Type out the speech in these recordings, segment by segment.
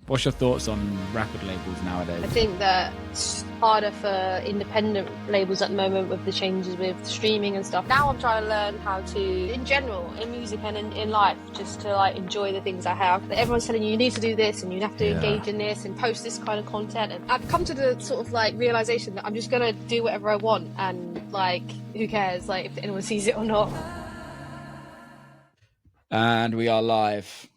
What's your thoughts on record labels nowadays? I think that it's harder for independent labels at the moment with the changes with streaming and stuff. Now I'm trying to learn how to, in general, in music and in life, just to like enjoy the things I have. Everyone's telling you need to do this and you have to engage in this and post this kind of content. And I've come to the sort of like realization that I'm just going to do whatever I want and like, who cares like if anyone sees it or not. And we are live.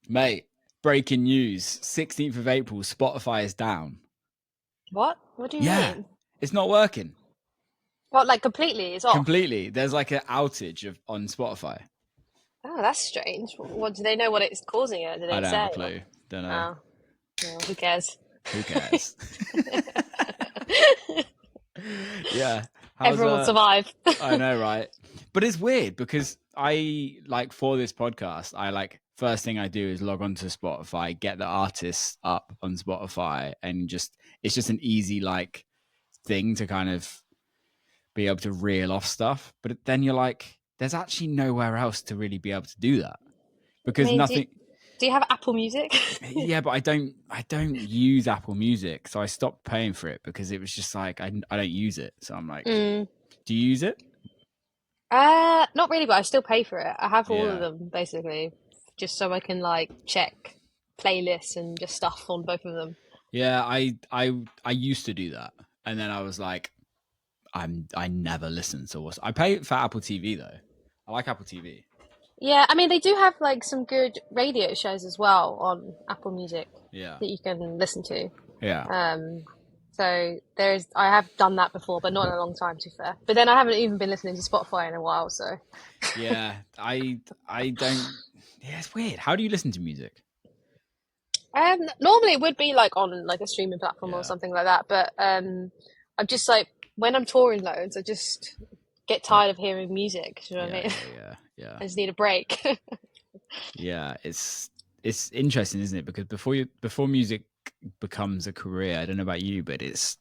Mate, breaking news. 16th of April, Spotify is down. What? What do you mean? It's not working. What, like completely? It's off? Completely. There's like an outage on Spotify. Oh, that's strange. What, do they know what it's causing it? Do they I don't say? have a clue. Don't know. Oh. Well, who cares? Who cares? Yeah. Everyone will survive. I know, right? But it's weird because I like for this podcast, I like first thing I do is log on to Spotify, get the artists up on Spotify, and it's just an easy like thing to kind of be able to reel off stuff. But then you're like, there's actually nowhere else to really be able to do that because nothing. Do you have Apple Music? Yeah, but I don't use Apple Music, so I stopped paying for it because it was just like I don't use it. So I'm like, do you use it? Not really, but I still pay for it. I have all of them basically, just so I can like check playlists and just stuff on both of them. Yeah, I used to do that, and then I was like, I never listen to what's. I pay for Apple TV though. I like Apple TV. Yeah, I mean they do have like some good radio shows as well on Apple Music. Yeah. That you can listen to. Yeah. So I have done that before, but not in a long time, to be fair. But then I haven't even been listening to Spotify in a while, so. Yeah, I don't. Yeah, it's weird. How do you listen to music? Normally it would be like on like a streaming platform or something like that, but I'm just like when I'm touring loads, I just get tired of hearing music. Do you know what I mean? Yeah. I just need a break. Yeah, it's interesting, isn't it? Because before music becomes a career, I don't know about you, but it's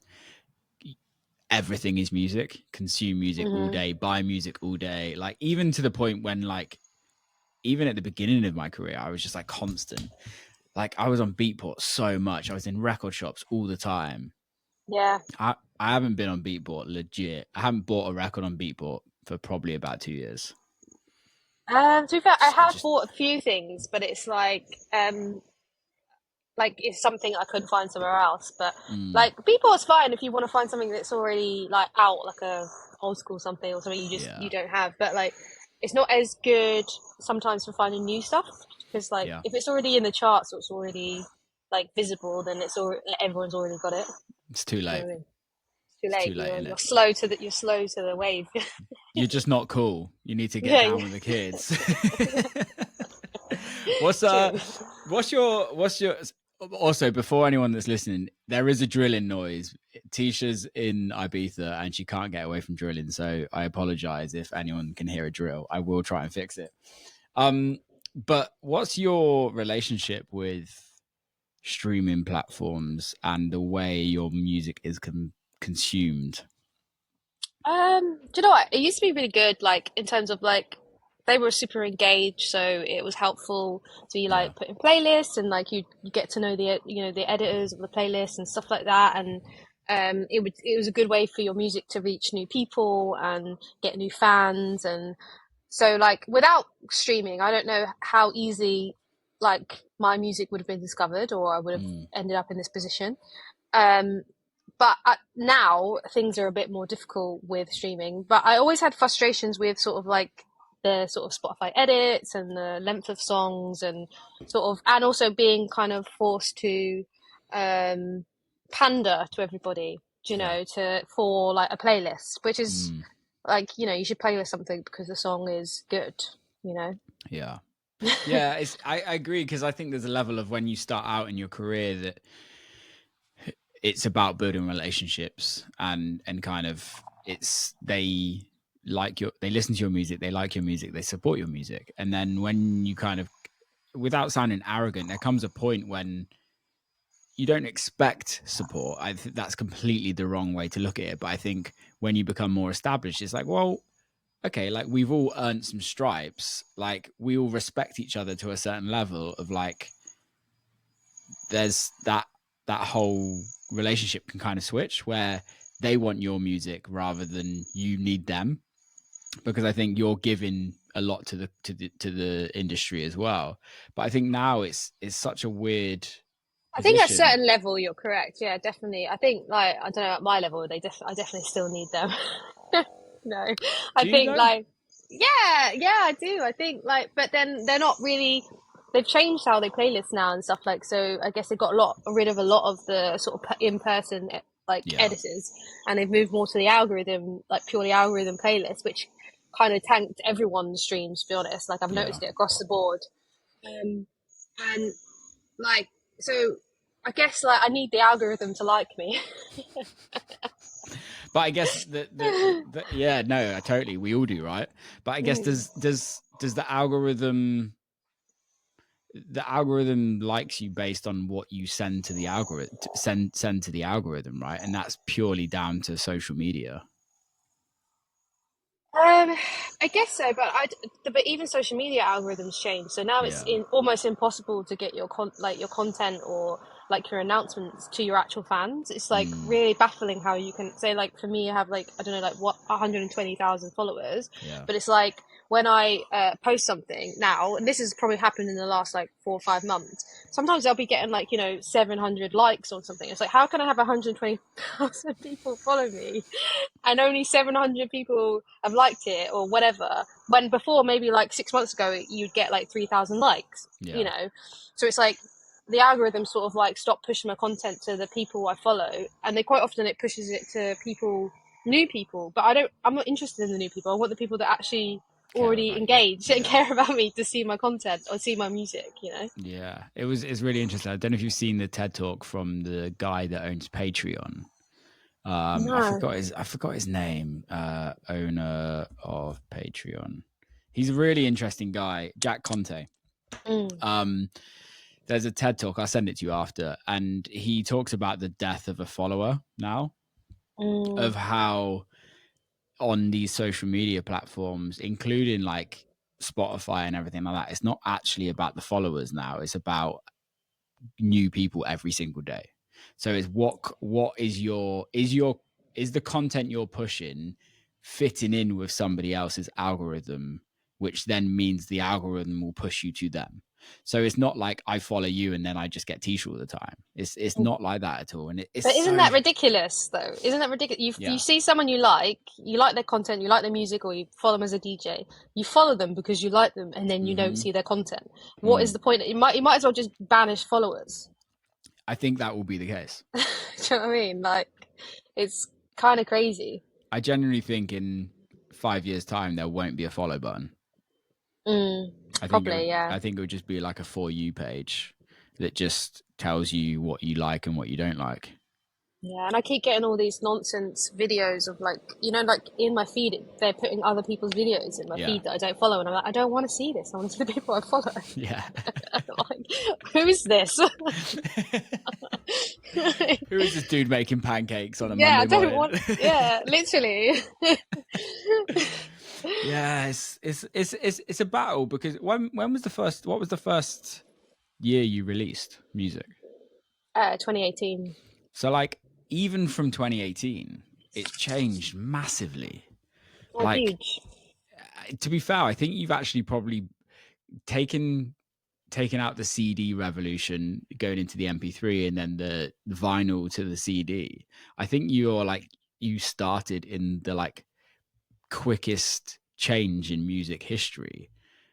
everything is music. Consume music all day, buy music all day. Like even to the point when like even at the beginning of my career, I was just like constant. Like I was on Beatport so much. I was in record shops all the time. Yeah. I haven't been on Beatport legit. I haven't bought a record on Beatport for probably about 2 years. To be fair, I have bought a few things, but it's like it's something I couldn't find somewhere else. But like Beatport's fine if you want to find something that's already like out, like a old school something or something you don't have. But like it's not as good sometimes for finding new stuff because like if it's already in the charts or it's already like visible, then everyone's already got it. It's too late. You know, it's too late. You're slow to the wave. You're just not cool. You need to get down with the kids. What's your also, before anyone that's listening, there is a drilling noise. TSHA's in Ibiza and she can't get away from drilling, so I apologize if anyone can hear a drill. I will try and fix it. But what's your relationship with streaming platforms and the way your music is consumed? Do you know what? It used to be really good, like in terms of like they were super engaged, so it was helpful to be like put in playlists and like you get to know the editors of the playlists and stuff like that, and it was a good way for your music to reach new people and get new fans. And so like without streaming, I don't know how easy like my music would have been discovered or I would have ended up in this position. But now things are a bit more difficult with streaming. But I always had frustrations with sort of like the sort of Spotify edits and the length of songs and and also being kind of forced to pander to everybody, for like a playlist, which is like, you should playlist something because the song is good, Yeah. Yeah, I agree, because I think there's a level of when you start out in your career that it's about building relationships and kind of they listen to your music, they like your music, they support your music. And then when you kind of, without sounding arrogant, there comes a point when you don't expect support. I think that's completely the wrong way to look at it. But I think when you become more established, it's like, well, okay, like we've all earned some stripes. Like we all respect each other to a certain level of like, there's that whole relationship can kind of switch where they want your music rather than you need them, because I think you're giving a lot to the industry as well. But I think now it's such a weird I think at a position. certain level, you're correct. Yeah, definitely. I think like I don't know at my level, I definitely still need them. No, I Do you think though? like yeah, I do. I think like, but then they're not really. They've changed how they playlist now and stuff like. So I guess they got rid of a lot of the sort of in person like Yeah, editors, and they've moved more to the algorithm, like purely algorithm playlists, which kind of tanked everyone's streams. To be honest, like I've yeah. noticed it across the board. And like so I guess like I need the algorithm to like me. But I guess yeah, no, totally, we all do, right? But I guess Mm. does the algorithm likes you based on what you send to the algorithm, send to the algorithm, right? And that's purely down to social media. Um, I guess so, but even social media algorithms change. So now it's Yeah. almost impossible to get like your content or like your announcements to your actual fans. It's like Mm, really baffling how you can say like for me, I have like I don't know like what 120,000 followers, yeah. but it's like when I post something now, and this has probably happened in the last like 4 or 5 months. Sometimes I'll be getting like 700 likes on something. It's like how can I have 120,000 people follow me and only 700 people have liked it or whatever, when before maybe like 6 months ago you'd get like 3,000 likes, Yeah. so it's like the algorithm sort of like stop pushing my content to the people I follow, and they quite often it pushes it to new people, but I'm not interested in the new people. I want the people that actually Care already about you. engage and Yeah. care about me to see my content or see my music. Yeah. It's really interesting. I don't know if you've seen the TED talk from the guy that owns Patreon. No. I forgot his name. Owner of Patreon. He's a really interesting guy, Jack Conte. Mm. Um, there's a TED talk. I'll send it to you after, and he talks about the death of a follower now, Mm. of how on these social media platforms, including like Spotify and everything like that, it's not actually about the followers now. It's about new people every single day. So it's what is the content you're pushing fitting in with somebody else's algorithm, which then means the algorithm will push you to them. So it's not like I follow you and then I just get t-shirt all the time. It's not like that at all. And it's But isn't so that ridiculous, though? Isn't that ridiculous? You yeah. see someone you like their content, you like their music, or you follow them as a DJ. You follow them because you like them, and then you don't Mm-hmm. see their content. What is Mm. the point? You might as well just banish followers. I think that will be the case. Do you know what I mean? Like, it's kind of crazy. I genuinely think in 5 years' time there won't be a follow button. Mm, probably, yeah. I think it would just be like a for you page that just tells you what you like and what you don't like. Yeah, and I keep getting all these nonsense videos of like, like in my feed, they're putting other people's videos in my Yeah. feed that I don't follow, and I'm like, I don't want to see this. I want to see the people I follow. Yeah. Like, who is this? Who is this dude making pancakes on a Yeah, I Monday don't morning? want. Yeah, literally. Yeah, it's a battle because when was the first what was the first year you released music? 2018. So like even from 2018, it's changed massively. Oh, Like huge. to be fair, I think you've actually probably taken out the CD revolution, going into the MP3 and then the vinyl to the CD. I think you started in the like quickest change in music history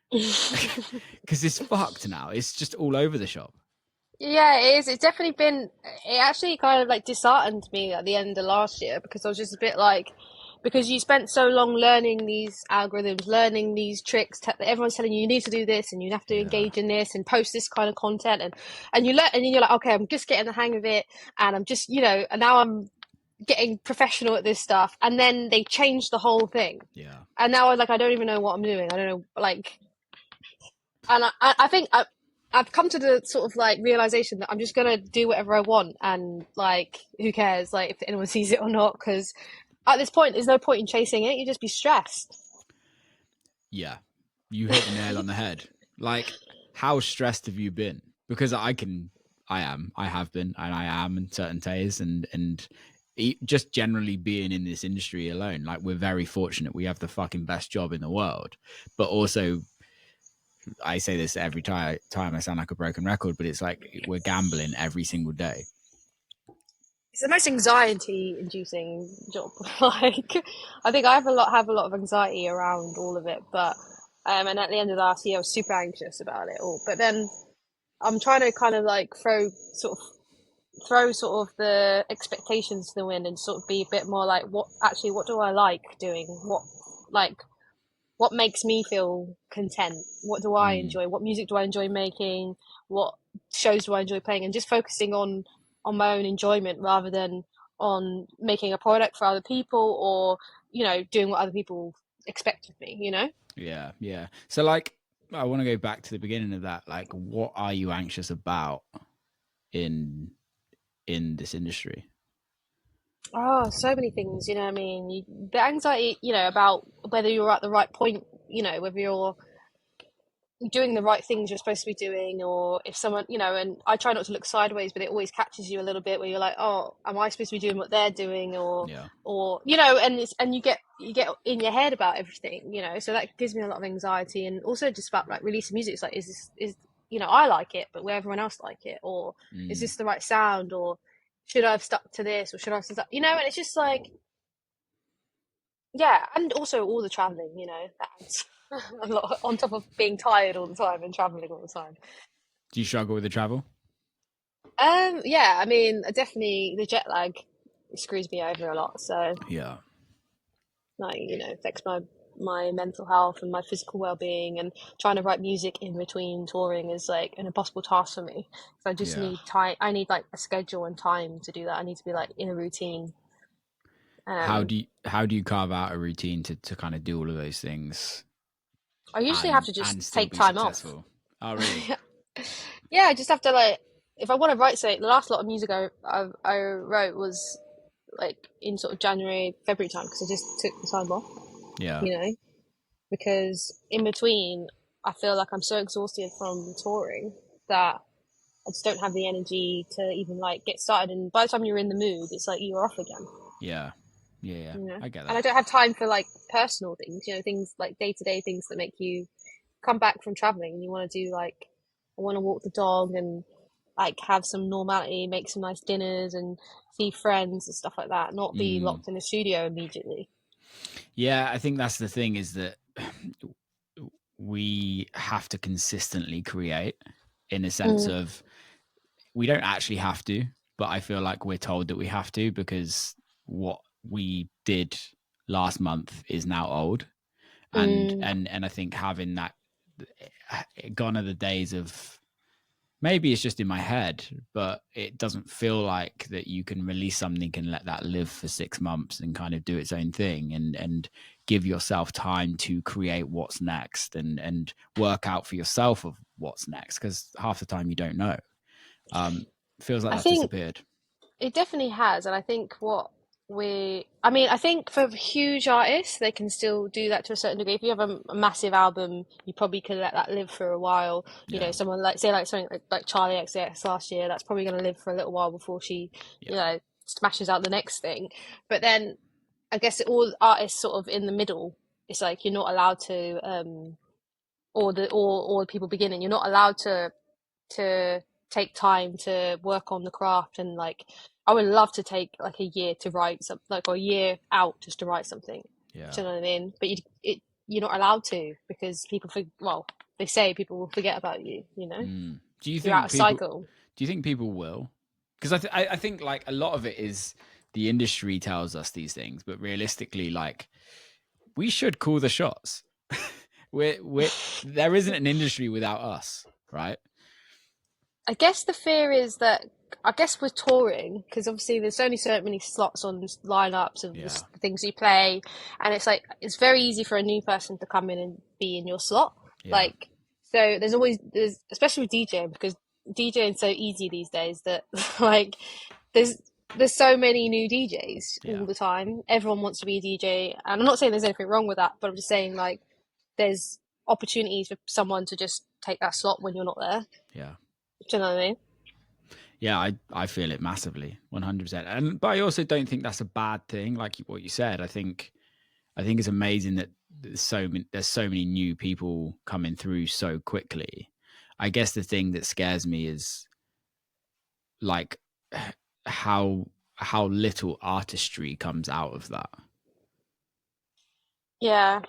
because it's fucked now. It's just all over the shop. Yeah, it is. It's definitely been. It actually kind of like disheartened me at the end of last year because I was just a bit like, because you spent so long learning these algorithms, learning these tricks. Everyone's telling you you need to do this and you have to Yeah. engage in this and post this kind of content, and you learn, and then you're like, okay, I'm just getting the hang of it, and I'm just and now I'm getting professional at this stuff, and then they changed the whole thing, Yeah. and now I don't even know what I'm doing. I don't know, like, and I think I've come to the sort of like realization that I'm just gonna do whatever I want, and like, who cares, like, if anyone sees it or not? Because at this point, there's no point in chasing it. You just be stressed. Yeah. You hit the nail on the head. Like, how stressed have you been? Because I have been, and I am in certain days, and just generally being in this industry alone, like we're very fortunate. We have the fucking best job in the world, but also I say this every time I sound like a broken record, but it's like we're gambling every single day. It's the most anxiety-inducing job. Like, I think I have a lot of anxiety around all of it. But and at the end of last year, I was super anxious about it all. But then I'm trying to kind of like throw sort of the expectations to the wind and sort of be a bit more like, what do I like doing? Like what makes me feel content? What do I Mm, enjoy? What music do I enjoy making? What shows do I enjoy playing? And just focusing on my own enjoyment rather than on making a product for other people or doing what other people expect of me. yeah, yeah. So like, I want to go back to the beginning of that. Like, what are you anxious about in this industry? Oh, so many things. I mean, the anxiety, about whether you're at the right point. Whether you're doing the right things you're supposed to be doing, or if someone, and I try not to look sideways, but it always catches you a little bit where you're like, oh, am I supposed to be doing what they're doing, or Yeah, and you get in your head about everything, so that gives me a lot of anxiety. And also just about like releasing music, it's like, I like it, but will everyone else like it, or is mm, this the right sound, or should I have stuck to this, or should I have stuck, and it's just like, yeah, and also all the traveling, that adds a lot on top of being tired all the time and traveling all the time. do you struggle with the travel? Yeah, I mean, definitely the jet lag screws me over a lot. So, Yeah, like, affects my mental health and my physical well-being. And trying to write music in between touring is like an impossible task for me. So I just yeah. need time. I need like a schedule and time to do that. I need to be like in a routine. How Um, do you carve out a routine to kind of do all of those things I usually have and to just still take be time off. successful? Oh, really? Yeah, I just have to like, if I want to write something, the last lot of music I wrote was like in sort of January, February time because I just took the time off, Yeah, you know, because in between I feel like I'm so exhausted from touring that I just don't have the energy to even like get started. And by the time you're in the mood, it's like you're off again, yeah, yeah, yeah. I get And I that. don't have time for like personal things, things like day to day things that make you come back from traveling and you want to do like, I want to walk the dog and like have some normality, make some nice dinners and see friends and stuff like that, not be Mm. locked in the studio immediately. Yeah, I think that's the thing is that we have to consistently create in a sense Mm. of we don't actually have to, but I feel like we're told that we have to because what we did last month is now old. And Mm. I think having that gone are the days of maybe it's just in my head, but it doesn't feel like that you can release something and let that live for 6 months and kind of do its own thing and give yourself time to create what's next and work out for yourself of what's next because half the time you don't know. Um, feels like I that's think disappeared. it definitely has, and I think I mean, I think for huge artists, they can still do that to a certain degree. If you have a massive album, you probably could let that live for a while. Yeah, Someone like, say, like something like Charlie XCX last year, that's probably going to live for a little while before she, yeah, smashes out the next thing. But then I guess all artists sort of in the middle, it's like you're not allowed to, or the people beginning, you're not allowed to take time to work on the craft. And like I would love to take like a year to write something, like, or a year out just to write something. yeah. Do you know what I mean? But you're not allowed to because well, they say people will forget about you. Mm. Do you You're out think of people? cycle. Do you think people will? Because I think like a lot of it is the industry tells us these things, but realistically, like we should call the shots. We're there isn't an industry without us, right? I guess the fear is that, I guess with touring, because obviously there's only so many slots on lineups of Yeah, the things you play, and it's like it's very easy for a new person to come in and be in your slot. yeah, Like, so there's especially with DJing, because DJing is so easy these days that like there's there's so many new DJs yeah, all the time. Everyone wants to be a DJ, and I'm not saying there's anything wrong with that, but I'm just saying like there's opportunities for someone to just take that slot when you're not there. yeah. Do you know what I mean? Yeah, I feel it massively, 100%. And but I also don't think that's a bad thing. Like what you said, I think it's amazing that there's so many new people coming through so quickly. I guess the thing that scares me is like how how little artistry comes out of that. Yeah,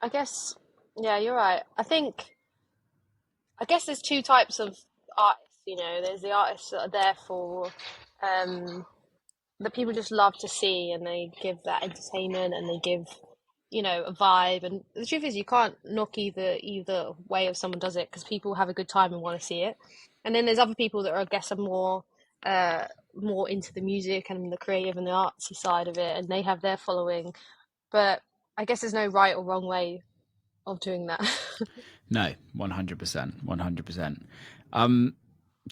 I guess. Yeah, you're right. I guess there's two types of artists. There's the artists that are there for um, that people just love to see, and they give that entertainment, and they give a vibe. And the truth is, you can't knock either way if someone does it, because people have a good time and want to see it. And then there's other people that are, I guess, are uh, more into the music and the creative and the artsy side of it, and they have their following. But I guess there's no right or wrong way of doing that. No, 100%, 100%. Um,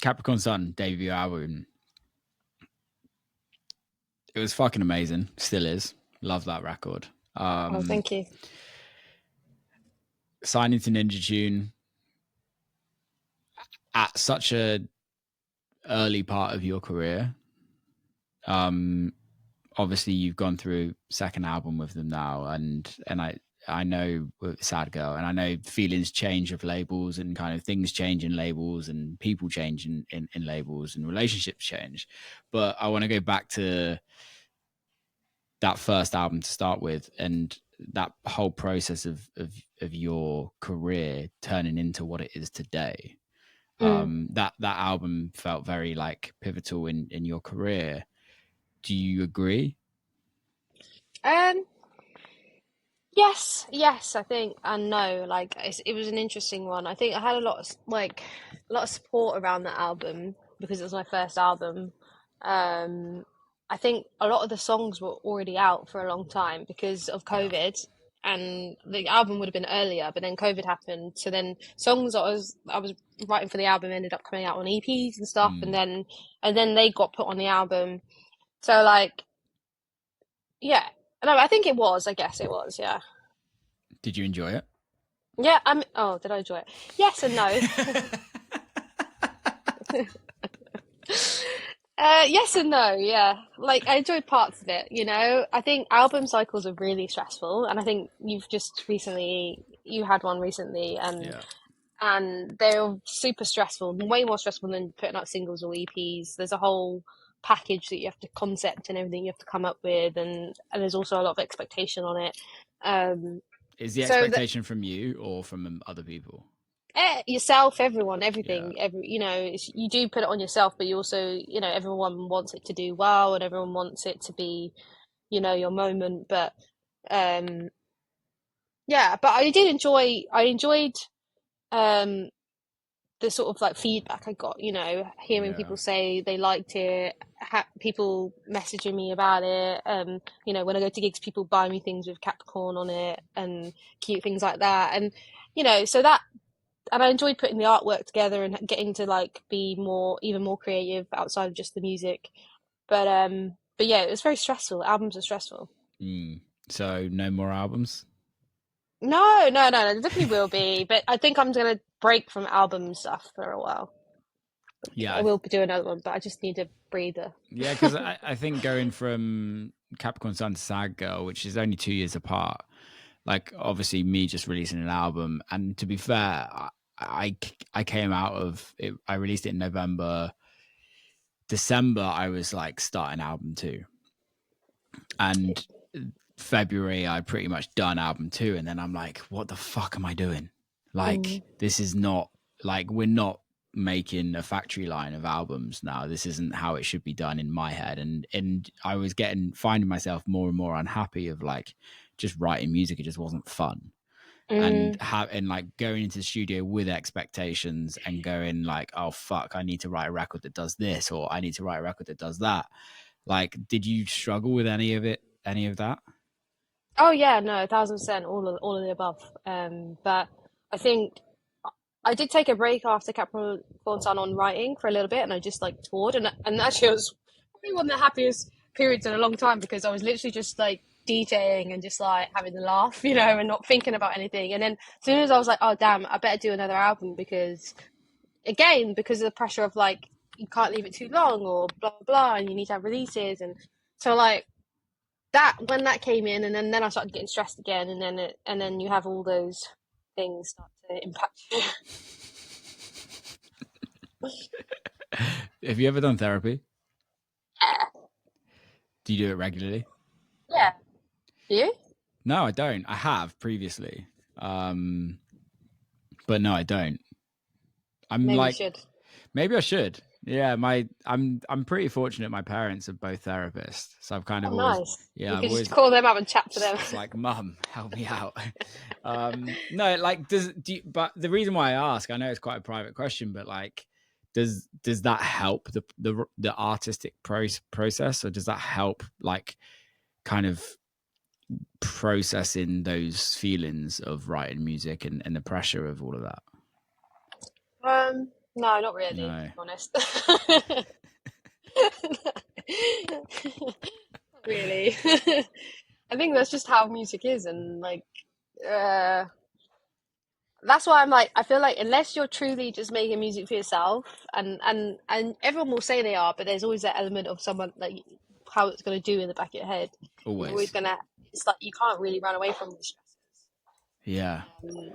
Capricorn Sun debut album. It was fucking amazing. Still is. Love that record. Oh, thank you. Signing to Ninja Tune at such a early part of your career. Obviously you've gone through second album with them now, and I know with Sad Girl, and I know feelings change of labels, and kind of things change in labels, and people change in labels, and relationships change. But I want to go back to that first album to start with, and that whole process of your career turning into what it is today. Mm. That album felt very like pivotal in your career. Do you agree? Um, yes, I think, and no, like it was an interesting one. I think I had a lot of support around that album because it was my first album. Um, I think a lot of the songs were already out for a long time because of Yeah. COVID, and the album would have been earlier, but then COVID happened. So then songs that I was writing for the album ended up coming out on EPs and stuff, and Mm. then they got put on the album. So like, yeah, no, I think it was. I guess it was. Yeah. Did you enjoy it? Yeah, Oh, did I enjoy it? Yes and no. Yes and no. Yeah, like I enjoyed parts of it. I think album cycles are really stressful, and I think you had one recently, Yeah. and they're super stressful, way more stressful than putting out singles or EPs. There's a whole package that you have to concept and everything you have to come up with, and there's also a lot of expectation on it. Um, Is the so that expectation from you or from other people? yourself, everyone, Yeah. everything, you do put it on yourself, but you also, everyone wants it to do well, and everyone wants it to be, your moment. But um, yeah, but I enjoyed um the sort of like feedback I got, hearing Yeah. people say they liked it, people messaging me about it. When I go to gigs, people buy me things with Capricorn on it and cute things like that, and so that. And I enjoyed putting the artwork together and getting to like be even more creative outside of just the music. But yeah, it was very stressful. Albums are stressful. Mm. So no more albums? No, no, no, no, there definitely will be. But I think I'm gonna break from album stuff for a while. I Yeah. will do another one, but I just need a breather. Yeah, because I think going from Capricorn Sun to Sad Girl, which is only 2 years apart, like obviously me just releasing an album, and to be fair, I came out of it. I released it in November. December, I was like starting album two, and February, I pretty much done album two, and then I'm like, what the fuck am I doing? Mm. Like, this is not like we're not making a factory line of albums now. This isn't how it should be done in my head, and I was finding myself more and more unhappy of like just writing music. It just wasn't fun, and Mm. like going into the studio with expectations and going like, oh fuck, I need to write a record that does this, or I need to write a record that does that. Like, did you struggle with any of that? Oh yeah, no, 1,000%, all of the above. But I think I did take a break after Capricorn Sun on writing for a little bit, and I just like toured, and actually it was probably one of the happiest periods in a long time because I was literally just like DJing and just like having a laugh, Yeah. and not thinking about anything. And then as soon as I was like, oh damn, I better do another album because of the pressure of like you can't leave it too long, or blah blah blah, and you need to have releases. And so like that, when that came in, and then I started getting stressed again, and then you have all those things start to impact you. Have you ever done therapy? Yeah. Do you do it regularly? Yeah. Do you? No, I don't. I have previously, but no, I don't. I'm Maybe you like, should. maybe I should. Yeah, I'm pretty fortunate. My parents are both therapists, so I've kind Oh, of always, nice. yeah, You I've could just always call them up and chat to them. it's like, Mum, help me out. No, like, but the reason why I ask, I know it's quite a private question, but like, does that help the artistic process, or does that help like kind of processing those feelings of writing music and the pressure of all of that? No, not really, to No, be honest. Not really. I think that's just how music is, and like, uh, that's why I'm like, I feel like unless you're truly just making music for yourself, and everyone will say they are, but there's always that element of someone like how it's going to do in the back of your head. You're always always. gonna. It's like you can't really run away from the stresses. Yeah. And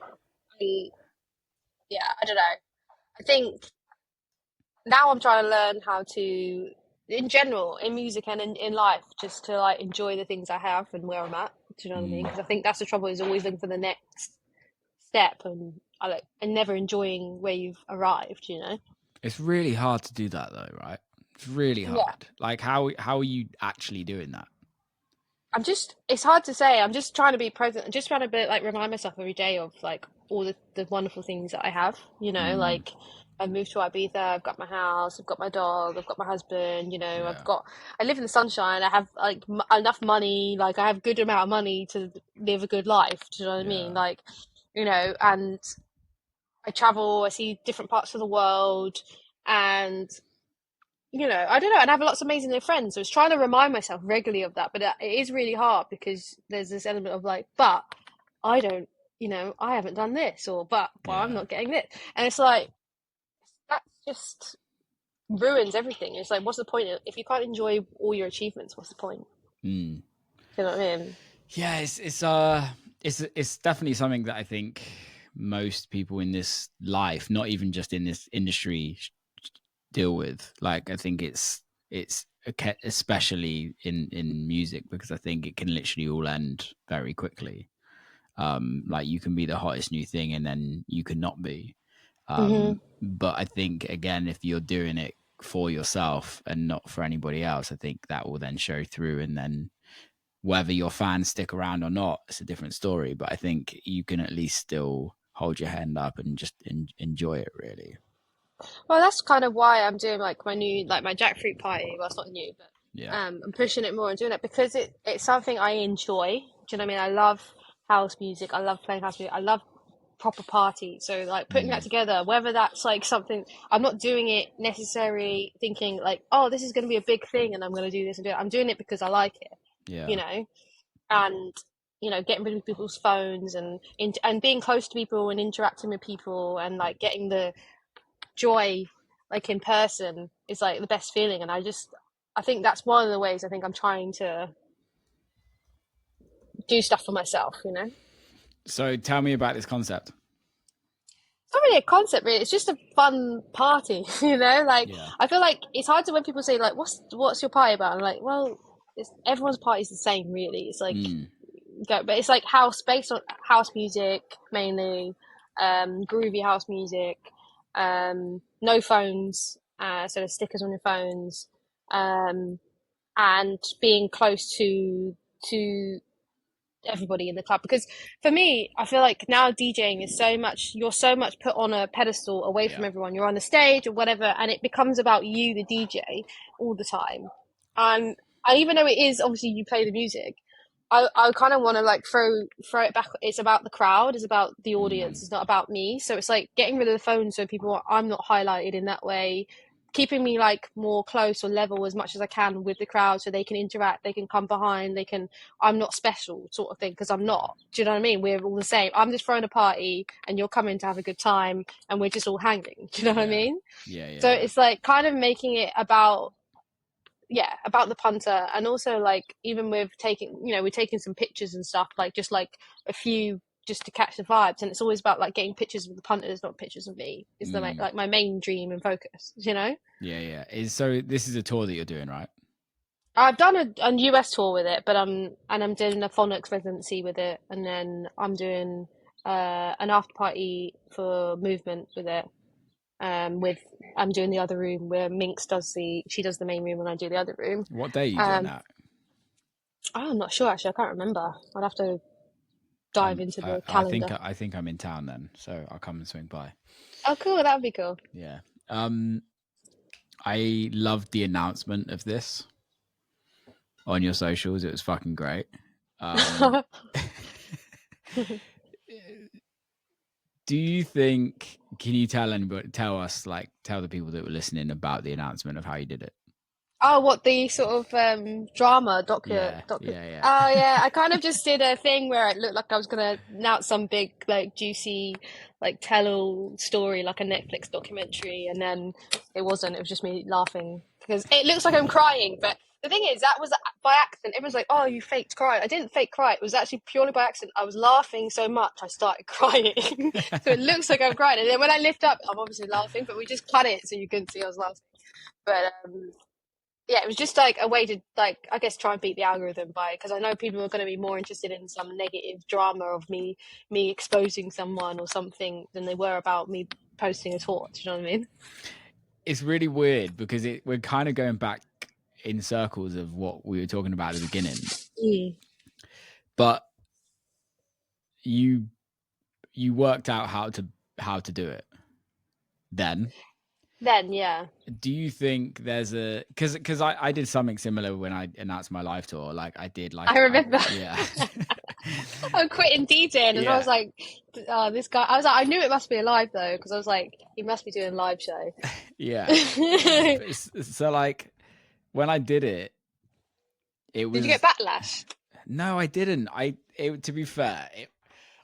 yeah, I don't know. I think now I'm trying to learn how to, in general, in music and in life, just to like enjoy the things I have and where I'm at. Do you know what I mean? Mm. Because I think that's the trouble, is always looking for the next step, and I like and never enjoying where you've arrived. You know? It's really hard to do that though, right? It's really Yeah. hard. Like, how are you actually doing that? I'm just. It's hard to say. I'm just trying to be present. I'm just trying to be like remind myself every day of like all the wonderful things that I have. You know, Mm. like I moved to Ibiza. I've got my house. I've got my dog. I've got my husband. You know, I've Yeah. got. I live in the sunshine. I have like enough money. Like I have a good amount of money to live a good life. Do you know what I mean? Yeah. Like, you know, and I travel. I see different parts of the world, and you know, I don't know, and I have lots of amazing friends. So it's trying to remind myself regularly of that, but it is really hard because there's this element of like, but I don't, you know, I haven't done this, or but I'm Yeah. not getting this, and it's like that just ruins everything. It's like, what's the point if you can't enjoy all your achievements? What's the point? Mm. Do you know what I mean? Yeah, it's definitely something that I think most people in this life, not even just in this industry, deal with. Like, I think it's especially in music, because I think it can literally all end very quickly. Like, you can be the hottest new thing and then you can not be. Hmm. But I think, again, if you're doing it for yourself and not for anybody else, I think that will then show through. And then whether your fans stick around or not, it's a different story. But I think you can at least still hold your hand up and just enjoy it, really. Well, that's kind of why I'm doing like my new, like my jackfruit party. Well, it's not new, but Yeah. I'm pushing it more and doing it because it's something I enjoy. Do you know what I mean? I love house music. I love playing house music. I love proper parties. So like putting that Mm. together, whether that's like something, I'm not doing it necessarily thinking like, oh, this is going to be a big thing and I'm going to do this and do it. I'm doing it because I like it, you Yeah. know, and you know, getting rid of people's phones and being close to people and interacting with people and like getting the joy like in person is like the best feeling. And I think that's one of the ways I think I'm trying to do stuff for myself, you know. So tell me about this concept. It's not really a concept, really. It's just a fun party, you know. Like Yeah. I feel like it's hard to when people say like, "What's your party about?" I'm like, well, everyone's party is the same, really. It's like Mm. but it's like house based on house music mainly, groovy house music, no phones, so there's stickers on your phones, um, and being close to everybody in the club. Because for me, I feel like now DJing is so much, you're so much put on a pedestal away from Yeah. everyone. You're on the stage or whatever, and it becomes about you, the DJ, all the time. And even though it is obviously you play the music, I kind of want to like throw it back. It's about the crowd. It's about the Mm. audience. It's not about me. So it's like getting rid of the phone so people I'm not highlighted in that way. keeping me like more close or level as much as I can with the crowd, so they can interact, they can come behind, they can. I'm not special, sort of thing, because I'm not. Do you know what I mean? We're all the same. I'm just throwing a party, and you're coming to have a good time, and we're just all hanging. Do you know what I mean? So Yeah. it's like kind of making it about, yeah, about the punter. And also like even with taking, we're taking some pictures and stuff, like just like a few, just to catch the vibes. And it's always about like getting pictures of the punters, not pictures of me. Is the like my main dream and focus, Yeah. So this is a tour that you're doing, right? I've done a US tour with it, but I'm doing a phonics residency with it, and then I'm doing an after party for movement with it. With I'm doing the other room where Minx does the main room and I do the other room. What day are you doing that? I'm not sure actually. I can't remember. I'd have to dive into the calendar. I think I'm in town then, so I'll come and swing by. Oh, cool! That would be cool. Yeah. I loved the announcement of this on your socials. It was fucking great. Do you think? Can you tell anybody? Tell us, like, tell the people that were listening about the announcement of how you did it. Oh, what the sort of drama docu? Yeah. Oh yeah, I kind of just did a thing where it looked like I was gonna announce some big, like, juicy, like, tell-all story, like a Netflix documentary, and then it wasn't. It was just me laughing because it looks like I'm crying, but the thing is that was by accident. Everyone's like, "Oh, you faked cry." I didn't fake cry. It was actually purely by accident. I was laughing so much I started crying, so it looks like I'm crying. And then when I lift up, I'm obviously laughing, but we just cut it so you couldn't see I was laughing. But yeah, it was just like a way to, like, I guess, try and beat the algorithm by, because I know people are going to be more interested in some negative drama of me exposing someone or something than they were about me posting a tour. Do you know what I mean? It's really weird because we're kind of going back in circles of what we were talking about at the beginning. But you worked out how to do it then. Yeah. Do you think there's a because I did something similar when I announced my live tour? Like I did, like I remember. Yeah. I'm quitting DJing, and I was like, "Oh, this guy." I was like, I knew it must be a live though, because I was like, he must be doing a live show. Yeah. So like when I did it, it was. Did you get backlash? No, I didn't. To be fair,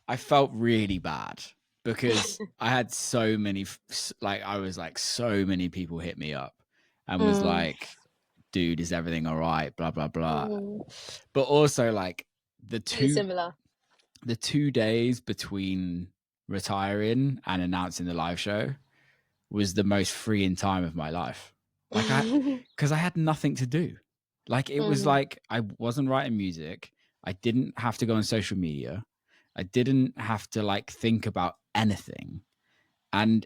I felt really bad because I had so many, so many people hit me up and was like, dude, is everything all right? Blah, blah, blah. But also like the 2 days between retiring and announcing the live show was the most freeing time of my life. Like because I had nothing to do. Like it was like, I wasn't writing music. I didn't have to go on social media. I didn't have to like think about anything. And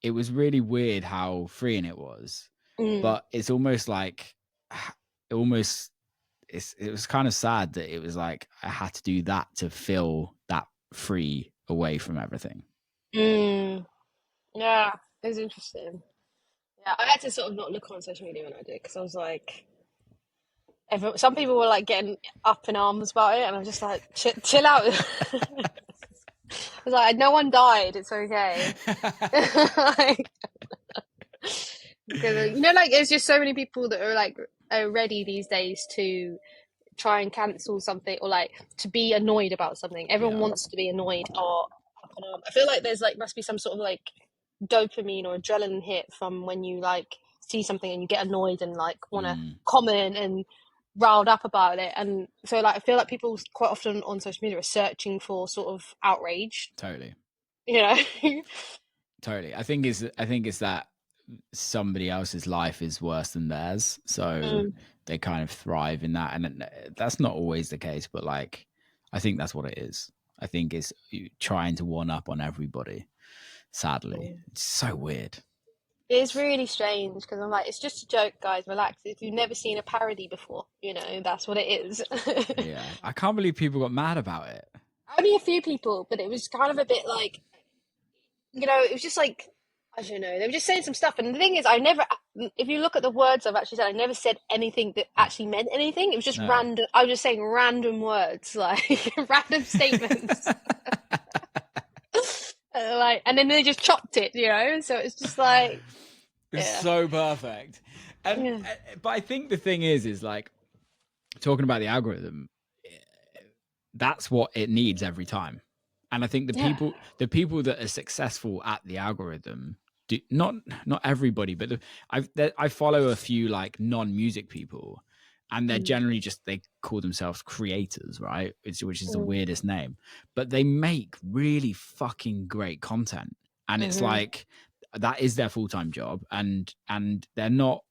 it was really weird how freeing it was. But it's almost like, it was kind of sad that it was like, I had to do that to feel that free away from everything. Yeah, it was interesting. Yeah, I had to sort of not look on social media when I did, because I was like, some people were like getting up in arms about it, and I was just like, chill out. I was like, no one died, it's okay. Like, because, like, there's just so many people that are like are ready these days to try and cancel something, or like to be annoyed about something. Everyone wants to be annoyed or up and arm. I feel like there's like must be some sort of like dopamine or adrenaline hit from when you like see something and you get annoyed and like want to comment and riled up about it. And so like I feel like people quite often on social media are searching for sort of outrage. Totally. Totally. I think it's that somebody else's life is worse than theirs, so they kind of thrive in that. And that's not always the case, but like I think that's what it is. I think it's trying to one up on everybody. Sadly, it's so weird. It's really strange, because I'm like, it's just a joke, guys, relax. If you've never seen a parody before, that's what it is. Yeah, I can't believe people got mad about it. Only a few people, but it was kind of a bit like, it was just like, I don't know, they were just saying some stuff. And the thing is, if you look at the words I've actually said, I never said anything that actually meant anything. It was just random. I was just saying random words, like random statements. And then they just chopped it, so it's just like, It's Yeah. so perfect. And Yeah. but I think the thing is like talking about the algorithm, that's what it needs every time. And I think Yeah. the people that are successful at the algorithm do not everybody, but I follow a few like non-music people, and they're Mm. generally just they call themselves creators, right? Which is the Mm. weirdest name, but they make really fucking great content, and it's Mm-hmm. like that is their full-time job, and they're not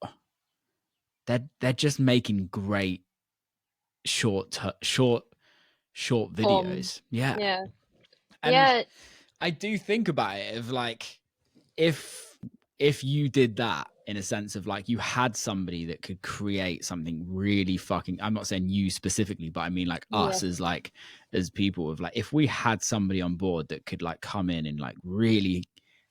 they're just making great short short Form. videos. Yeah. Yeah. And Yeah. I do think about it of like if if you did that in a sense of like you had somebody that could create something really fucking I'm not saying you specifically, but I mean like Yeah. us as like as people of like if we had somebody on board that could like come in and like really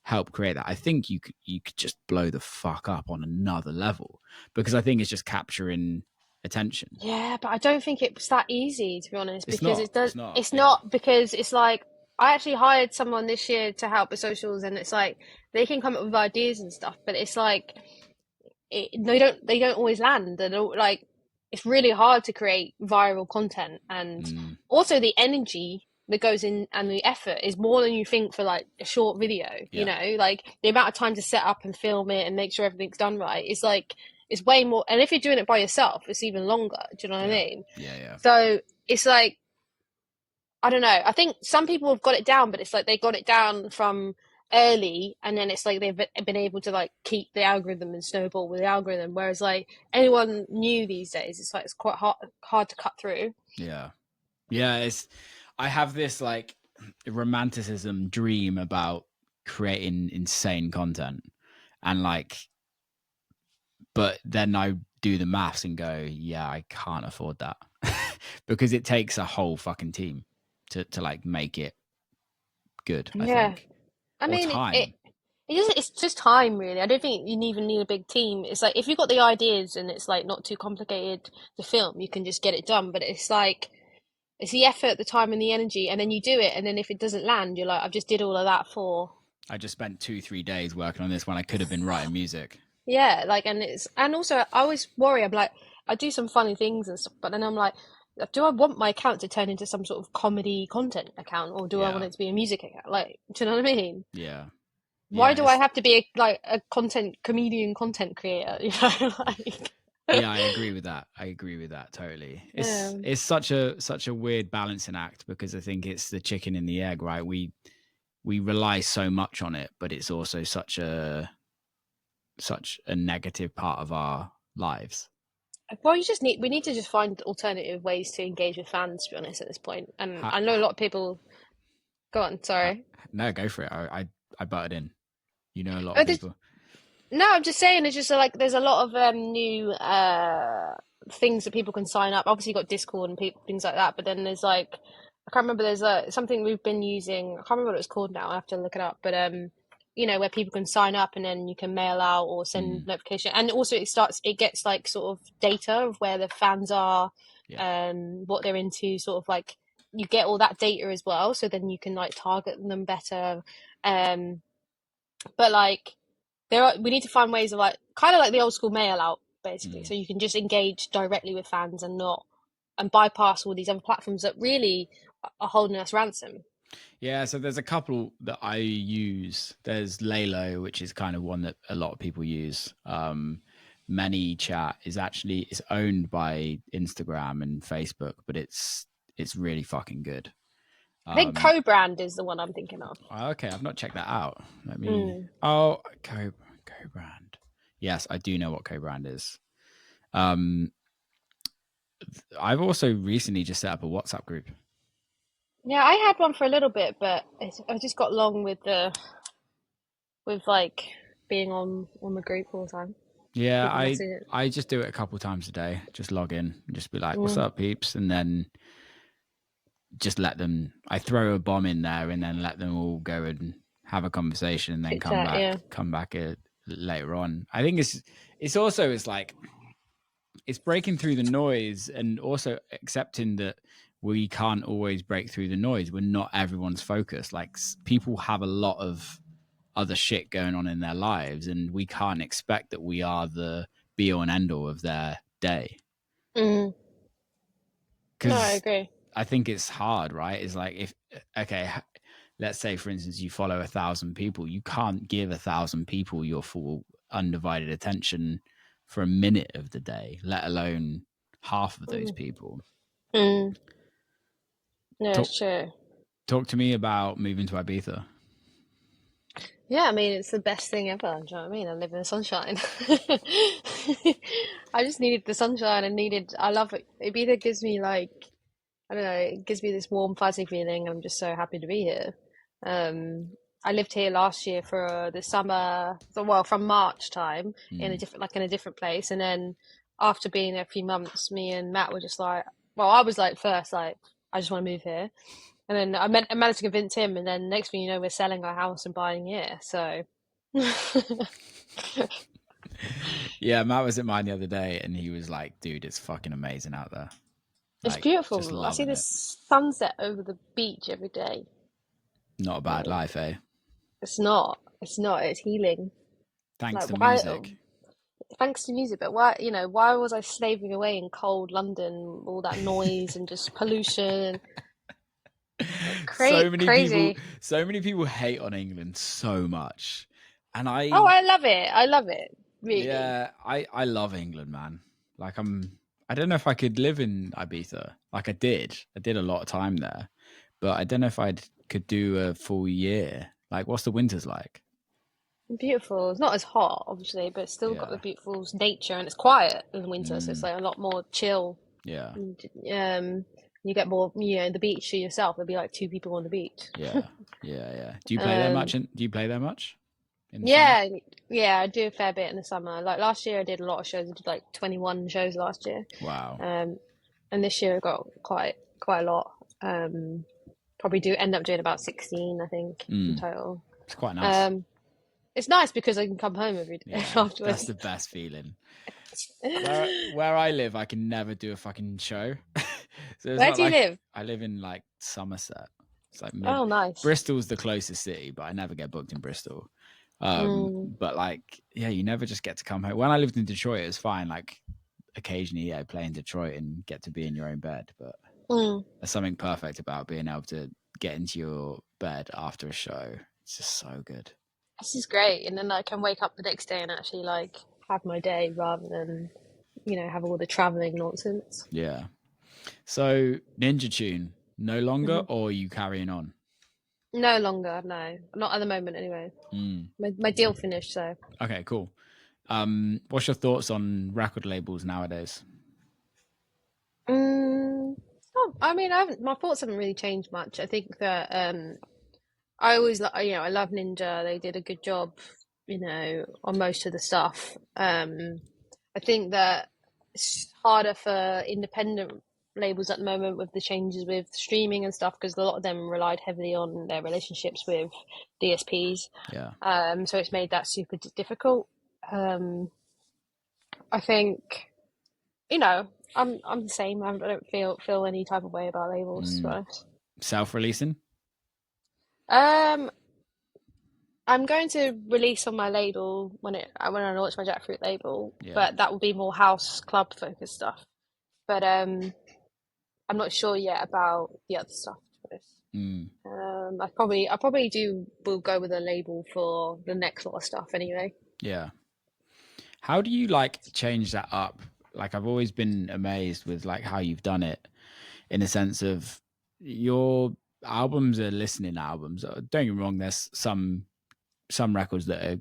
help create that, I think you could just blow the fuck up on another level because I think it's just capturing attention. Yeah, but I don't think it's that easy to be honest, It's because not. it does. It's not. It's Yeah. not because it's like I actually hired someone this year to help with socials, and it's like they can come up with ideas and stuff, but it's like they don't always land, and like it's really hard to create viral content, and Mm, also the energy that goes in and the effort is more than you think for like a short video. You yeah. know, like the amount of time to set up and film it and make sure everything's done right is like it's way more. And if you're doing it by yourself, it's even longer. Do you know what I Yeah. mean? Yeah. Yeah. So it's like I don't know. I think some people have got it down, but it's like they got it down from early, and then it's like they've been able to like keep the algorithm and snowball with the algorithm. Whereas like anyone new these days, it's like it's quite hard to cut through. Yeah. Yeah. It's I have this like romanticism dream about creating insane content and like but then I do the maths and go, yeah, I can't afford that. because it takes a whole fucking team to like make it good, I Yeah, think. I Or mean time. it's just time really. I don't think you even need a big team. It's like if you've got the ideas and it's like not too complicated to film, you can just get it done. But it's like it's the effort, the time, and the energy, and then you do it, and then if it doesn't land, you're like, I've just did all of that for. I just spent 2-3 days working on this when I could have been writing music. Yeah, like, and also I always worry. I'm like, I do some funny things and stuff, but then I'm like, do I want my account to turn into some sort of comedy content account, or do I want Yeah. it to be a music account? Like, do you know what I mean? Yeah. Why Yeah. do I have to be like a content comedian, content creator? You know, like, Yeah, I agree with that. I agree with that totally. um, It's such a weird balancing act because I think it's the chicken and the egg, right? We rely so much on it, but it's also such a negative part of our lives. well, we need to just find alternative ways to engage with fans. To be honest, at this point, and Ha, I know a lot of people. Go on, ha, sorry. no, go for it. I butted in. You know a lot Oh, of people. no, I'm just saying it's just like there's a lot of new things that people can sign up. Obviously, you've got Discord and things like that, but then there's like I can't remember. There's something we've been using. I can't remember what it's called now. I have to look it up. But you know, where people can sign up and then you can mail out or send Mm, notification, and also it gets like sort of data of where the fans are, yeah. what they're into, sort of like you get all that data as well. So then you can like target them better. Um, but like we need to find ways of like kind of like the old school mail out basically, Mm. so you can just engage directly with fans and not and bypass all these other platforms that really are holding us ransom. Yeah, so there's a couple that I use. There's Lalo, which is kind of one that a lot of people use. Many Chat is actually it's owned by Instagram and Facebook, but it's really fucking good. I think Um, co-brand is the one I'm thinking of. okay, I've not checked that out. Let me. Mm. Oh, co-brand. Yes, I do know what co-brand is. Um, I've also recently just set up a WhatsApp group. Yeah, I had one for a little bit, but I just got long with the with like being on the group all the time. Yeah, People message it. I just do it a couple times a day. Just log in and just be like, "What's Mm. up, peeps?" And then just let them. I throw a bomb in there and then let them all go and have a conversation and then Chit chat, yeah. come back later on. I think it's also it's like it's breaking through the noise and also accepting that we can't always break through the noise. We're not everyone's focus. Like people have a lot of other shit going on in their lives, and we can't expect that we are the be all and end all of their day. No, I Because agree. I think it's hard, right? It's like, if okay, let's say for instance you follow 1,000 people, you can't give 1,000 people your full undivided attention for a minute of the day, let alone half of those people. Mm. No, Talk it's true. talk to me about moving to Ibiza. Yeah, I mean, it's the best thing ever. Do you know what I mean? I live in the sunshine. I just needed the sunshine and I love it. Ibiza gives me like, I don't know, it gives me this warm, fuzzy feeling. I'm just so happy to be here. I lived here last year for the summer, well, from March time in a different place. And then after being there a few months, me and Matt were just like, well, I was like, first, like, I just want to move here. And then I managed to convince him, and then next thing you know, we're selling our house and buying here. So Yeah, Matt was at mine the other day, and he was like, "Dude, it's fucking amazing out there. it's Like, just beautiful. I see loving the it. sunset over the beach every day. Not a bad life, eh? It's not. It's not. It's healing. Thanks Like to why? music." Thanks to music, but why? Why was I slaving away in cold London, all that noise and just pollution? so many people, Crazy. so many people hate on England so much, and Oh, I love it. I love it. Really. yeah, I love England, man. Like, I don't know if I could live in Ibiza. Like, I did a lot of time there, but I don't know if I could do a full year. Like, what's the winters like? Beautiful. It's not as hot, obviously, but it's still got the Yeah. beautiful nature and it's quiet in the winter, so it's Mm, like a lot more chill. yeah. And, you get more, the beach to yourself. There'll be like two people on the beach. Yeah. Yeah. Yeah. Do you play there much? Um, Do you play there much in the summer? yeah, yeah, I do a fair bit in the summer. Like last year, I did a lot of shows. I did like 21 shows last year. Wow. And this year I got quite a lot. Probably do end up doing about 16, I think, in Mm, total. it's quite nice. Um, it's nice because I can come home every day Yeah, that's afterwards. the best feeling. Where I live, I can never do a fucking show. So it's Where not do you like live? I live in like Somerset. It's like mid Oh, nice. Bristol's the closest city, but I never get booked in Bristol. Mm, But like, yeah, you never just get to come home. When I lived in Detroit, it was fine. Like, occasionally, yeah, play in Detroit and get to be in your own bed. But mm. there's something perfect about being able to get into your bed after a show. It's just so good. This is great, and then I can wake up the next day and actually like have my day rather than have all the traveling nonsense. Yeah. So Ninja Tune, no longer, Hmm. or are you carrying on? No longer, no, not at the moment anyway. Mm. My deal finished, so. Okay, cool. What's your thoughts on record labels nowadays? Oh, I mean, my thoughts haven't really changed much. I think that I always I love Ninja. They did a good job, on most of the stuff. I think that it's harder for independent labels at the moment with the changes with streaming and stuff because a lot of them relied heavily on their relationships with DSPs. Yeah. So it's made that super difficult. I think, I'm the same. I don't feel any type of way about labels, to be Mm. honest. Self-releasing? Um, I'm going to release on my label when I launch my Jackfruit label, Yeah. but that will be more house club focused stuff. But I'm not sure yet about the other stuff. To be Mm. honest. I probably will go with a label for the next lot of stuff anyway. Yeah. How do you like change that up? Like, I've always been amazed with like how you've done it, in the sense of your albums are listening albums. Don't get me wrong, there's some records that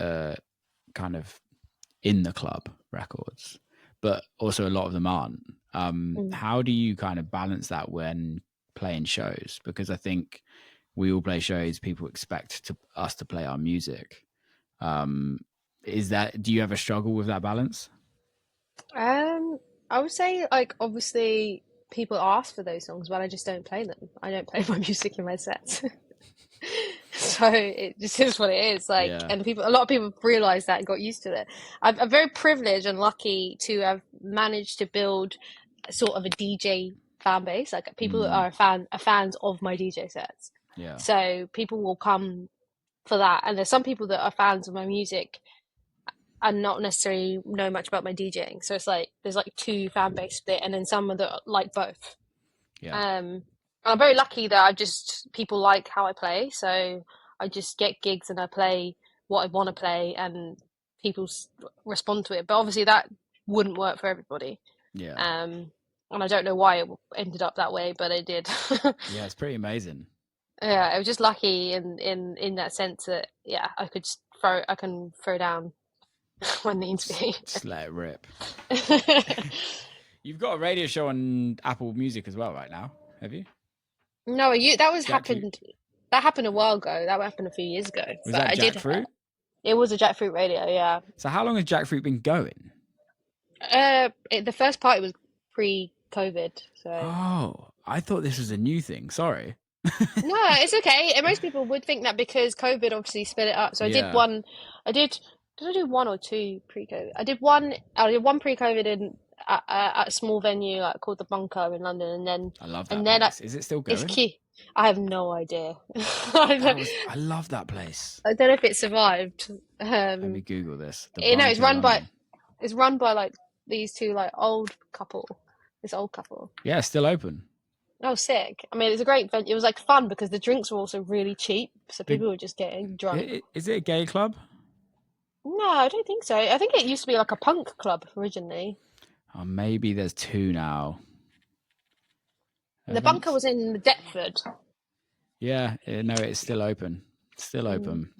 are kind of in the club records, but also a lot of them aren't. Mm. How do you kind of balance that when playing shows? Because I think we all play shows, people expect us to play our music. Do you ever struggle with that balance? I would say like obviously people ask for those songs, but I just don't play them. I don't play my music in my sets. So it just is what it is. Like, Yeah. and a lot of people realize that and got used to it. I'm very privileged and lucky to have managed to build sort of a DJ fan base. Like people are fans of my DJ sets. Yeah. So people will come for that. And there's some people that are fans of my music and not necessarily know much about my DJing. So it's like there's like two fan base split, and then some that like both. Yeah. I'm very lucky that people like how I play, so I just get gigs and I play what I want to play, and people respond to it. But obviously that wouldn't work for everybody. Yeah. And I don't know why it ended up that way, but it did. Yeah, it's pretty amazing. Yeah, I was just lucky in that sense that I can throw down when needs be. Just let it rip. You've got a radio show on Apple Music as well right now, have you? No, Jackfruit. that happened a while ago. That happened a few years ago. Was But that Jackfruit? It was a Jackfruit radio, yeah. So how long has Jackfruit been going? The first party was pre-COVID, so. Oh, I thought this was a new thing. Sorry. No, it's okay. And most people would think that because COVID obviously sped it up. So I did one. Did I do one or two pre-COVID? I did one pre-COVID at a small venue called the Bunker in London, and then I love that place. Is it still going? It's key. I have no idea. I love that place. I don't know if it survived. Let me Google this. It's run by like these two like old couple. This old couple. Yeah, it's still open. Oh, sick. I mean, it's a great venue. It was like fun because the drinks were also really cheap. So people were just getting drunk. Is it a gay club? No, I don't think so. I think it used to be like a punk club originally. Oh, maybe there's two now. The Bunker was in Deptford. Yeah, no, it's still open. Still open.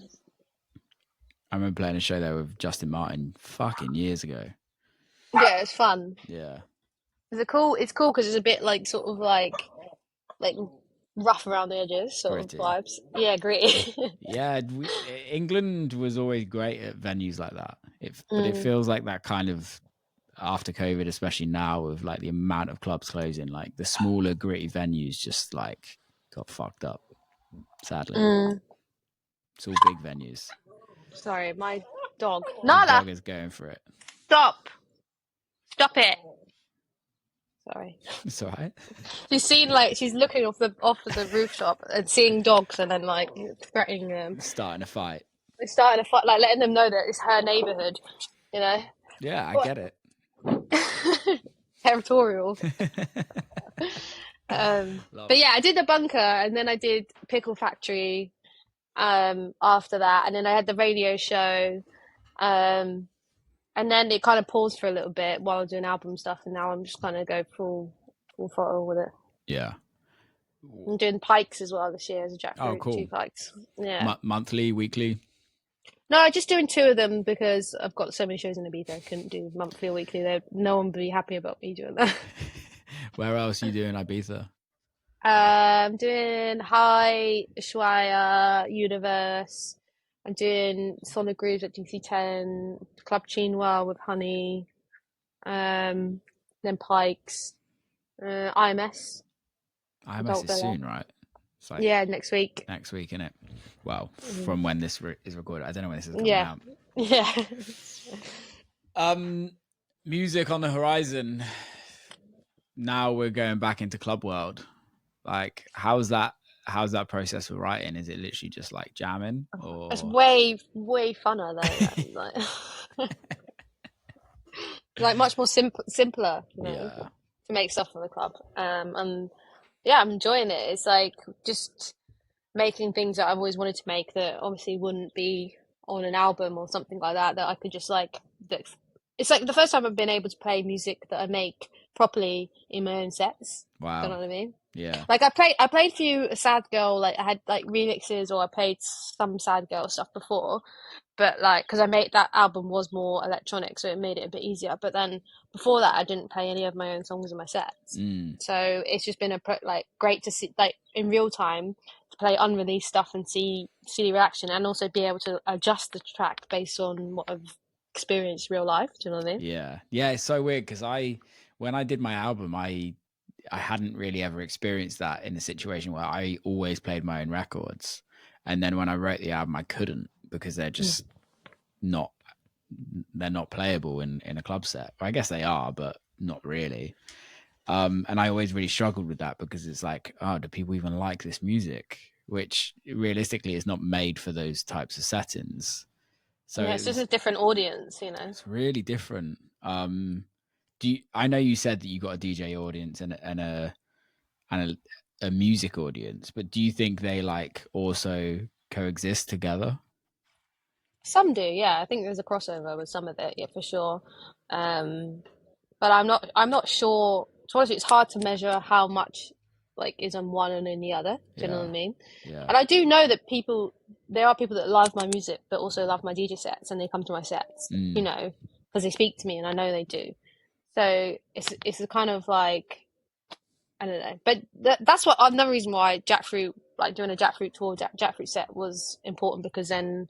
I remember playing a show there with Justin Martin fucking years ago. Yeah, it's fun. Yeah. It's cool because it's a bit like sort of like rough around the edges sort Gritty. of vibes. Yeah, gritty. Yeah, England was always great at venues like that. But it feels like that kind of after COVID, especially now with like the amount of clubs closing, like the smaller gritty venues just like got fucked up. Sadly, it's all big venues. Sorry, my dog. Nala, the dog is going for it. Stop it. Sorry. It's all right. She's looking off the rooftop and seeing dogs and then like threatening them. Starting a fight. Starting a fight, like letting them know that it's her neighborhood, you know? Yeah, I get it. Territorial. But yeah, I did the Bunker and then I did Pickle Factory after that, and then I had the radio show. And then it kind of paused for a little bit while I was doing album stuff, and now I'm just kind of go full throttle with it. Yeah. I'm doing Pikes as well this year as a Jackfruit. Oh, cool. 2 Pikes. Yeah. Monthly, weekly? No, I'm just doing 2 of them because I've got so many shows in Ibiza. I couldn't do monthly or weekly. No one would be happy about me doing that. Where else are you doing Ibiza? I'm doing High, Ushuaia, Universe. I'm doing Sonic Grooves at DC10, Club Chinois with Honey, then Pikes, IMS. IMS is soon, right? It's like next week. Next week, innit? Well, from when this is recorded. I don't know when this is coming out. Yeah. Music on the horizon. Now we're going back into club world. Like, how's that process for writing? Is it literally just like jamming, or it's way funner though? like much more simpler, you know, to make stuff for the club. And yeah, I'm enjoying it. It's like just making things that I've always wanted to make that obviously wouldn't be on an album or something like that I could just like. It's like the first time I've been able to play music that I make properly in my own sets. Wow. You know what I mean? Yeah. Like I played a few sad girl, like I had like remixes, or I played some sad girl stuff before, but like because I made that album was more electronic, so it made it a bit easier. But then before that, I didn't play any of my own songs in my sets, so it's just been great to see like in real time to play unreleased stuff and see the reaction, and also be able to adjust the track based on what I've experienced real life. Do you know what I mean? Yeah. It's so weird because when I did my album, I hadn't really ever experienced that in a situation where I always played my own records. And then when I wrote the album, I couldn't because they're just not playable in a club set. Or I guess they are, but not really. And I always really struggled with that because it's like, oh, do people even like this music? which realistically is not made for those types of settings. So yeah, it's just a different audience, you know. It's really different. I know you said that you got a DJ audience and a music audience, but do you think they like also coexist together? Some do, yeah. I think there's a crossover with some of it, yeah, for sure. But I'm not sure. To be honest, it's hard to measure how much like is on one and in the other. Do you know what I Yeah, mean? yeah, And I do know that there are people that love my music, but also love my DJ sets, and they come to my sets, you mm, know, because they speak to me, and I know they do. So it's a kind of like I don't know, but that's what another reason why jackfruit, like doing a jackfruit tour, jackfruit set was important because then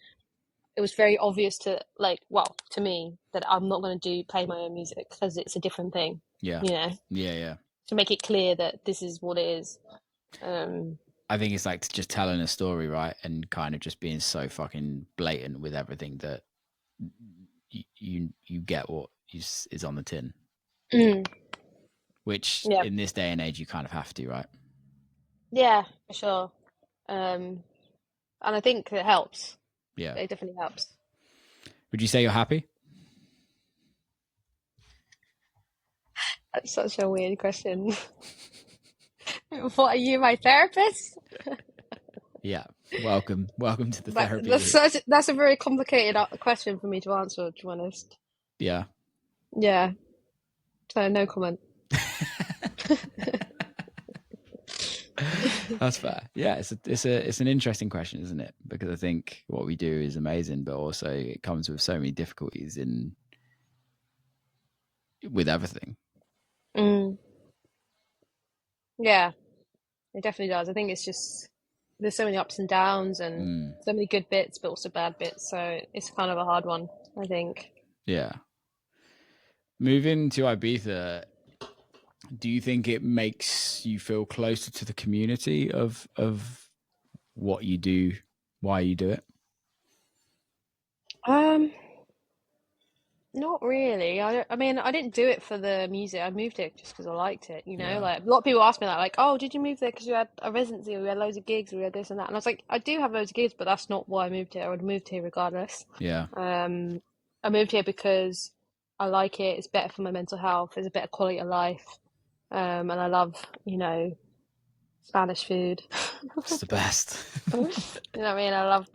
it was very obvious to like, well, to me that I'm not going to play my own music because it's a different thing, yeah, you know, yeah, yeah. to make it clear that this is what it is. Um, I think it's like just telling a story, right, and kind of just being so fucking blatant with everything that you get what is on the tin, mm, which yeah, in this day and age you kind of have to, right? yeah, for sure. Um, and I think it helps. Yeah. It definitely helps. Would you say you're happy? That's such a weird question. What are you, my therapist? Yeah. Welcome to the But therapy room. that's a very complicated question for me to answer, to be honest. Yeah. Yeah, so no comment. That's fair. Yeah, it's an interesting question, isn't it? Because I think what we do is amazing, but also it comes with so many difficulties with everything. Mm, yeah, it definitely does. I think it's just there's so many ups and downs and Mm, so many good bits, but also bad bits. So it's kind of a hard one, I think. yeah. Moving to Ibiza, do you think it makes you feel closer to the community of what you do, why you do it? Um, Not really. I mean, I didn't do it for the music. I moved here just because I liked it, you know? Yeah. Like, a lot of people ask me that, like, oh, did you move there because you had a residency or you had loads of gigs or you had this and that? And I was like, I do have loads of gigs, but that's not why I moved here. I would have moved here regardless. Yeah. I moved here because I like it. It's better for my mental health. It's a better quality of life. And I love, you know, Spanish food. It's the best. You know what I mean? I love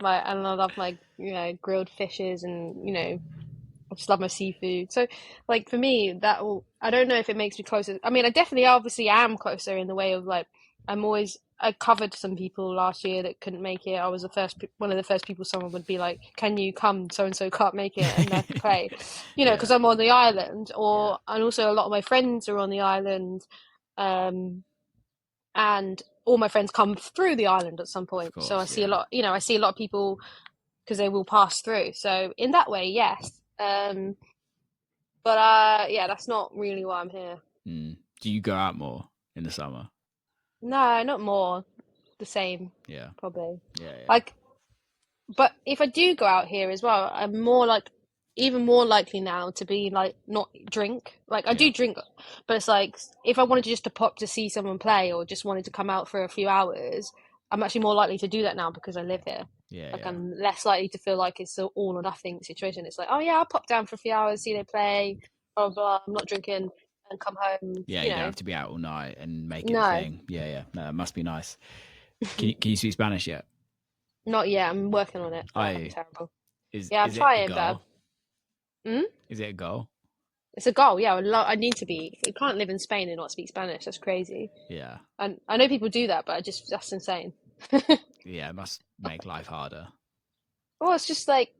my, you know, grilled fishes and, you know, I just love my seafood. So, like for me, I don't know if it makes me closer. I mean, I definitely obviously am closer in the way of like, I covered some people last year that couldn't make it. I was one of the first people someone would be like, can you come? So and so can't make it and I have to play, you know, because Yeah. I'm on the island Yeah. and also a lot of my friends are on the island. Um, and all my friends come through the island at some Of point. So I course. see a Yeah. lot, you know, I see a lot of people because they will pass through. So in that way, yes. But yeah, that's not really why I'm here. Mm. Do you go out more in the summer? No, not more. The same, Yeah. probably. Yeah. Yeah. Like, but if I do go out here as well, I'm more like, even more likely now to be like not drink. Like I Yeah. do drink, but it's like if I wanted to just to pop to see someone play or just wanted to come out for a few hours, I'm actually more likely to do that now because I live here. Yeah. Like Yeah. I'm less likely to feel like it's an all or nothing situation. It's like, oh yeah, I'll pop down for a few hours, see they play, blah blah. Blah. I'm not drinking and come home. Yeah. You You don't know, have to be out all night and make it a no, thing. Yeah. Yeah. No, it must be nice. Can you speak Spanish yet? not yet. I'm working on it, but I'm I terrible. is Yeah, I'm is it a trying, but goal? mm? Is it a goal? It's a goal. Yeah, I need to be. You can't live in Spain and not speak Spanish. That's crazy. Yeah. And I know people do that, but that's insane. Yeah. It must make life harder. Well, it's just like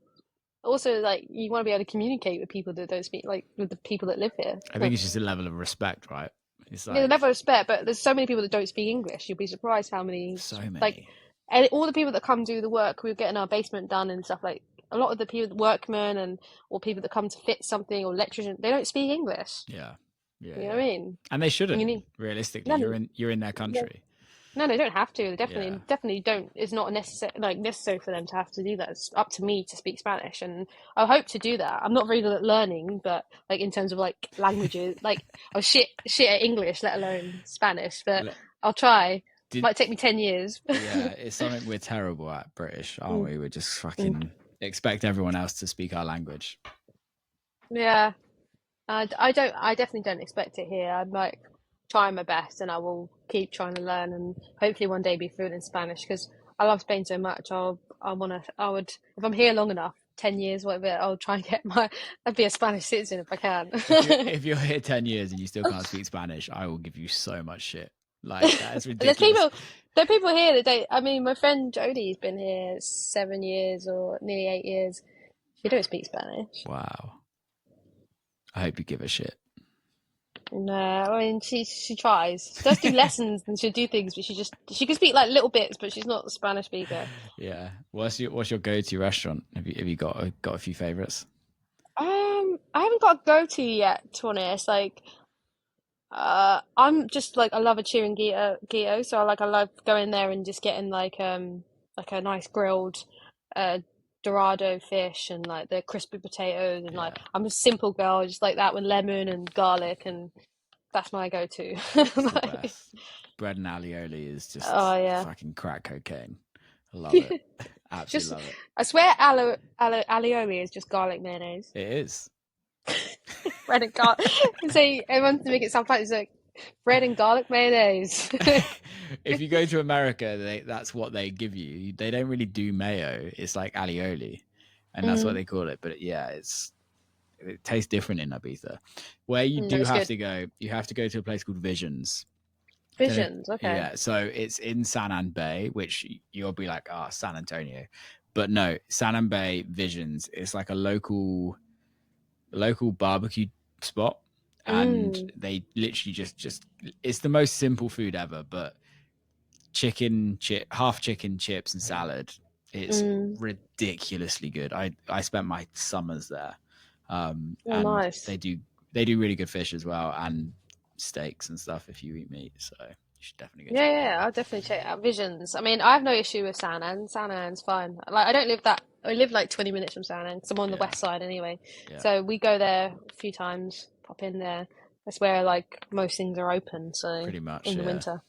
also like you want to be able to communicate with people that don't speak, like with the people that live here. I think it's just a level of respect, right? It's Yeah, the like level of respect, but there's so many people that don't speak English. You'll be surprised how many so like, many. and all the people that come do the work. We're getting our basement done and stuff like. A lot of the people, workmen and or people that come to fit something or lecturers, they don't speak English. Yeah. Yeah. You know what Yeah. I mean? And they And you shouldn't. need Realistically, no, you're in their no, country. no, they don't have to. They Yeah. definitely don't. It's not necessary for them to have to do that. It's up to me to speak Spanish, and I hope to do that. I'm not very good at learning, but like in terms of like languages, like I'm shit at English, let alone Spanish. But Le- I'll try. Might take me 10 years. Yeah, it's something we're terrible at, British, aren't we? We're just fucking expect everyone else to speak our language. Yeah. I definitely don't expect it here. I'm like trying my best and I will keep trying to learn and hopefully one day be fluent in Spanish because I love Spain so much. I would, if I'm here long enough, 10 years, whatever, I'll try and I'd be a Spanish citizen if I can. If you're here 10 years and you still can't speak Spanish, I will give you so much shit. Like, that is There's ridiculous. there are people here that don't, I mean, my friend Jodie's been here 7 years or nearly 8 years. She don't speak Spanish. Wow. I hope you give a shit. No, I mean she tries. She does do lessons and she'll do things, but she can speak like little bits, but she's not a Spanish speaker. Yeah. What's your go-to restaurant? Have you got a few favorites? I haven't got a go-to yet, to be honest. Like, I'm just like I love a chiringuito, so I love going there and just getting like a nice grilled dorado fish and like the crispy potatoes and like I'm a simple girl, just like that with lemon and garlic and that's my go-to. It's the Like, best. Bread and alioli is just oh yeah. fucking crack cocaine. I love it. Absolutely Just, love it. I swear, alioli is just garlic mayonnaise. It is. Bread and garlic. So everyone to make it sound like bread and garlic mayonnaise. If you go to America, that's what they give you. They don't really do mayo. It's like alioli, and that's what they call it. But yeah, it tastes different in Ibiza. Where you do It's have good. to go, you have to go to a place called Visions. Visions, okay. Yeah, so it's in San An Bay, which you'll be like, San Antonio. But no, San An Bay Visions is like a local barbecue spot. And they literally just it's the most simple food ever, but half chicken, chips, and salad. It's ridiculously good. I spent my summers there, and Nice. they do really good fish as well and steaks and stuff if you eat meat. So you should definitely go. Yeah, I'll definitely check out Visions. I mean, I have no issue with San An. San An's fine. Like, I live like 20 minutes from San An because I'm on the west side anyway. Yeah. So we go there a few times, pop in there. That's where like most things are open. So Pretty much in the yeah. winter.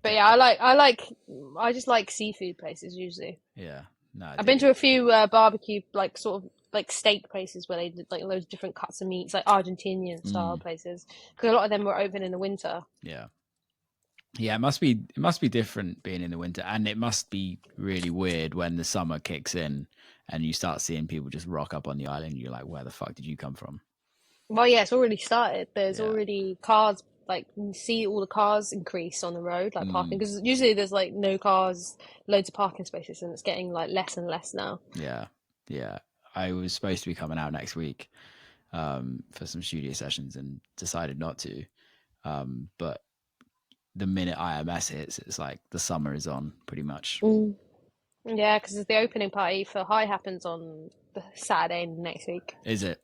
But yeah, I just like seafood places usually. Yeah. No, I've been to a few barbecue, like sort of like steak places where they did like loads of different cuts of meats, like Argentinian style places, because a lot of them were open in the winter. Yeah. Yeah, it must be different being in the winter, and it must be really weird when the summer kicks in and you start seeing people just rock up on the island. You're like, where the fuck did you come from? Well, yeah, it's already started. There's already cars, like you see all the cars increase on the road, like parking, because usually there's like no cars, loads of parking spaces, and it's getting like less and less now. Yeah, yeah. I was supposed to be coming out next week for some studio sessions and decided not to. But the minute IMS hits, it's like the summer is on pretty much. Yeah, because the opening party for High happens on the Saturday next week. Is it?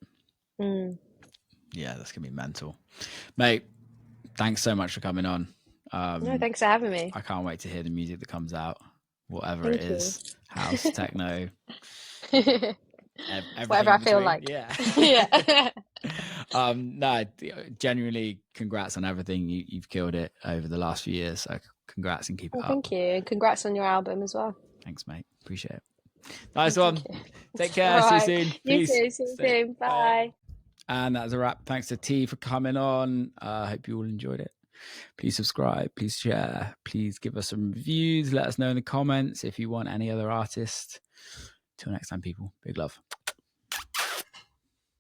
Yeah, that's gonna be mental, mate. Thanks so much for coming on. No, thanks for having me. I can't wait to hear the music that comes out, whatever it is, house, techno, whatever I feel like. Yeah. Yeah. No, genuinely, congrats on everything. You've killed it over the last few years. So congrats and keep it up. Thank you. And congrats on your album as well. Thanks, mate. Appreciate it. Nice one. Take care. See you soon. Peace. You too. See you soon. Bye. And that's a wrap. Thanks to T for coming on. I hope you all enjoyed it. Please subscribe. Please share. Please give us some reviews. Let us know in the comments if you want any other artists. Till next time, people. Big love.